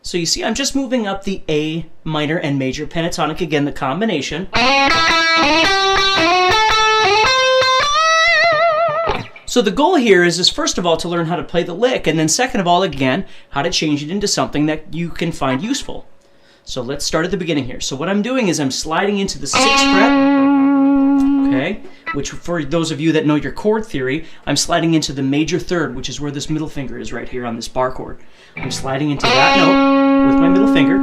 So you see I'm just moving up the A minor and major pentatonic, again the combination. So the goal here is first of all to learn how to play the lick, and then second of all, again, how to change it into something that you can find useful. So let's start at the beginning here. So what I'm doing is I'm sliding into the 6th fret, okay, which for those of you that know your chord theory, I'm sliding into the major third, which is where this middle finger is right here on this bar chord. I'm sliding into that note with my middle finger,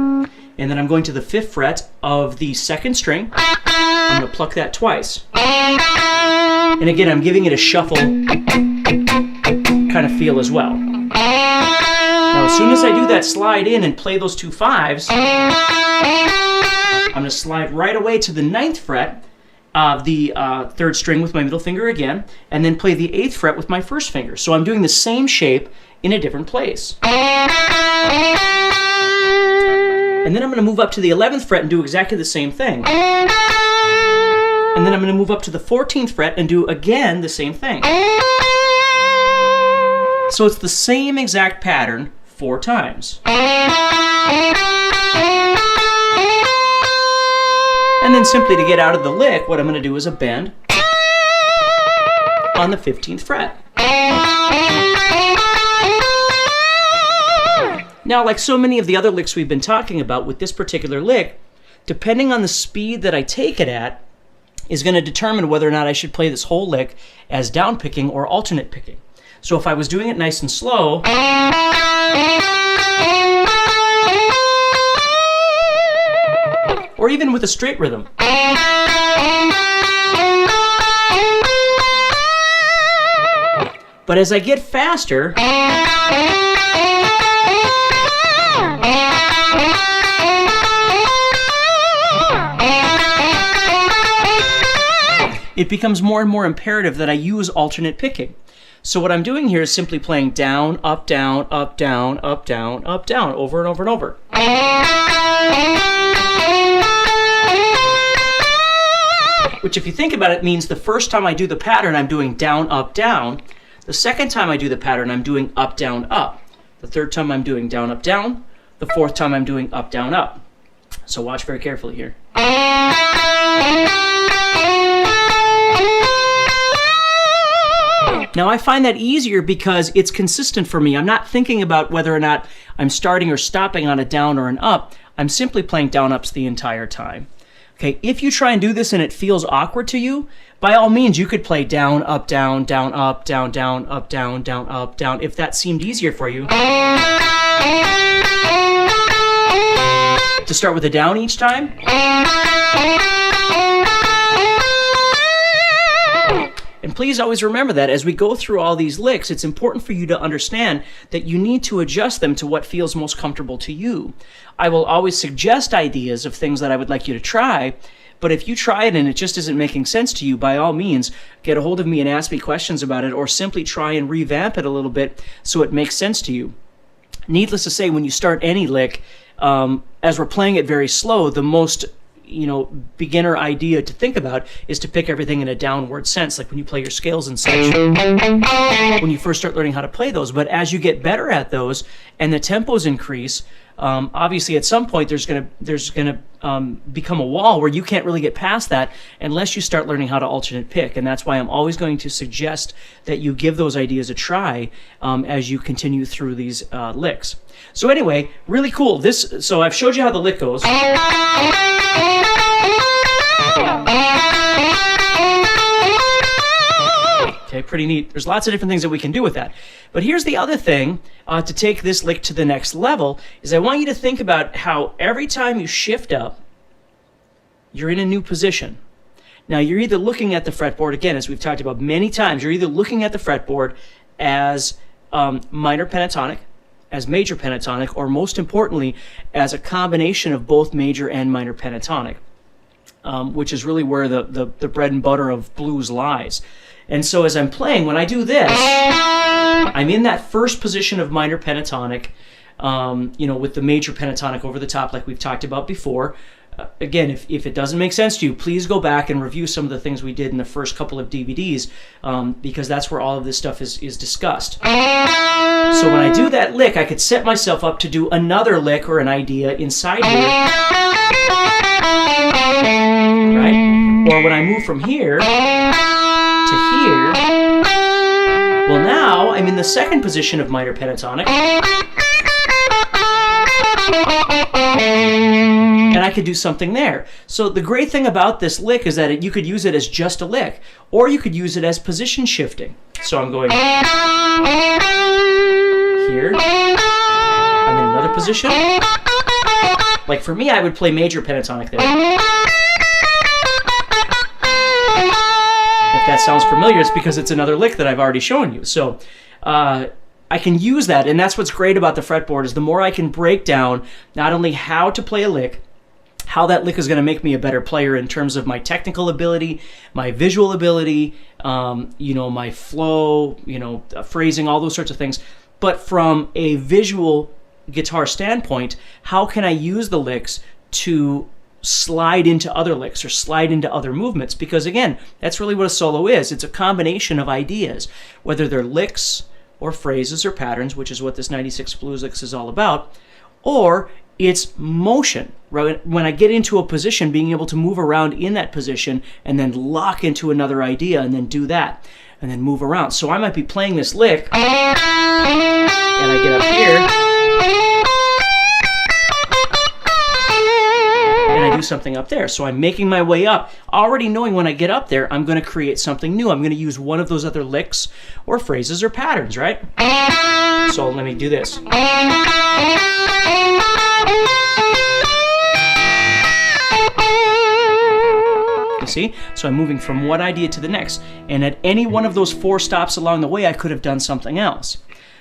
and then I'm going to the 5th fret of the 2nd string. I'm going to pluck that twice. And again, I'm giving it a shuffle kind of feel as well. Now, as soon as I do that slide in and play those 2 5s, I'm going to slide right away to the 9th fret of the 3rd string with my middle finger again, and then play the 8th fret with my 1st finger. So I'm doing the same shape in a different place. And then I'm going to move up to the 11th fret and do exactly the same thing. And then I'm going to move up to the 14th fret and do again the same thing. So it's the same exact pattern 4 times. And then simply to get out of the lick, what I'm going to do is a bend on the 15th fret. Now, like so many of the other licks we've been talking about, with this particular lick, depending on the speed that I take it at, is going to determine whether or not I should play this whole lick as down picking or alternate picking. So if I was doing it nice and slow, or even with a straight rhythm, but as I get faster, it becomes more and more imperative that I use alternate picking. So what I'm doing here is simply playing down, up, down, up, down, up, down, up, down, over and over and over. Which, if you think about it, means the first time I do the pattern, I'm doing down, up, down. The second time I do the pattern, I'm doing up, down, up. The third time I'm doing down, up, down. The fourth time I'm doing up, down, up. So watch very carefully here. Now, I find that easier because it's consistent for me. I'm not thinking about whether or not I'm starting or stopping on a down or an up. I'm simply playing down ups the entire time. Okay, if you try and do this and it feels awkward to you, by all means, you could play down, up, down, down, up, down, down, up, down, down, up, down, if that seemed easier for you. To start with a down each time. And please always remember that as we go through all these licks, it's important for you to understand that you need to adjust them to what feels most comfortable to you. I will always suggest ideas of things that I would like you to try, but if you try it and it just isn't making sense to you, by all means, get a hold of me and ask me questions about it, or simply try and revamp it a little bit so it makes sense to you. Needless to say, when you start any lick, as we're playing it very slow, the most beginner idea to think about is to pick everything in a downward sense, like when you play your scales and such, when you first start learning how to play those. But as you get better at those and the tempos increase, obviously at some point there's gonna become a wall where you can't really get past that unless you start learning how to alternate pick. And that's why I'm always going to suggest that you give those ideas a try as you continue through these licks. So anyway, really cool. So I've showed you how the lick goes. Okay, pretty neat. There's lots of different things that we can do with that. But here's the other thing to take this lick to the next level is I want you to think about how every time you shift up, you're in a new position. Now, you're either looking at the fretboard, again, as we've talked about many times, you're either looking at the fretboard as minor pentatonic, as major pentatonic, or most importantly, as a combination of both major and minor pentatonic, which is really where the bread and butter of blues lies. And so as I'm playing, when I do this, I'm in that first position of minor pentatonic, with the major pentatonic over the top like we've talked about before. again, if it doesn't make sense to you, please go back and review some of the things we did in the first couple of DVDs, because that's where all of this stuff is discussed. So when I do that lick, I could set myself up to do another lick or an idea inside here, right? Or when I move from here to here, well, now I'm in the second position of minor pentatonic, and I could do something there. So the great thing about this lick is that you could use it as just a lick, or you could use it as position shifting. So I'm going here, I'm in another position. Like for me, I would play major pentatonic there. If that sounds familiar, it's because it's another lick that I've already shown you. So I can use that, and that's what's great about the fretboard, is the more I can break down not only how to play a lick, how that lick is going to make me a better player in terms of my technical ability, my visual ability, my flow, phrasing, all those sorts of things. But from a visual guitar standpoint, how can I use the licks to slide into other licks or slide into other movements? Because again, that's really what a solo is. It's a combination of ideas, whether they're licks or phrases or patterns, which is what this 96 Blues Licks is all about, or it's motion, right? When I get into a position, being able to move around in that position and then lock into another idea and then do that and then move around. So I might be playing this lick and I get up here and I do something up there. So I'm making my way up, already knowing when I get up there, I'm going to create something new. I'm going to use one of those other licks or phrases or patterns, right? So let me do this. You see? So I'm moving from one idea to the next. And at any one of those 4 stops along the way, I could have done something else.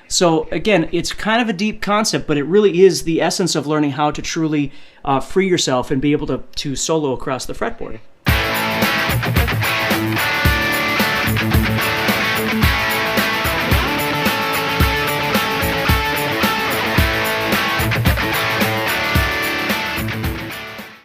So again, it's kind of a deep concept, but it really is the essence of learning how to truly free yourself and be able to solo across the fretboard.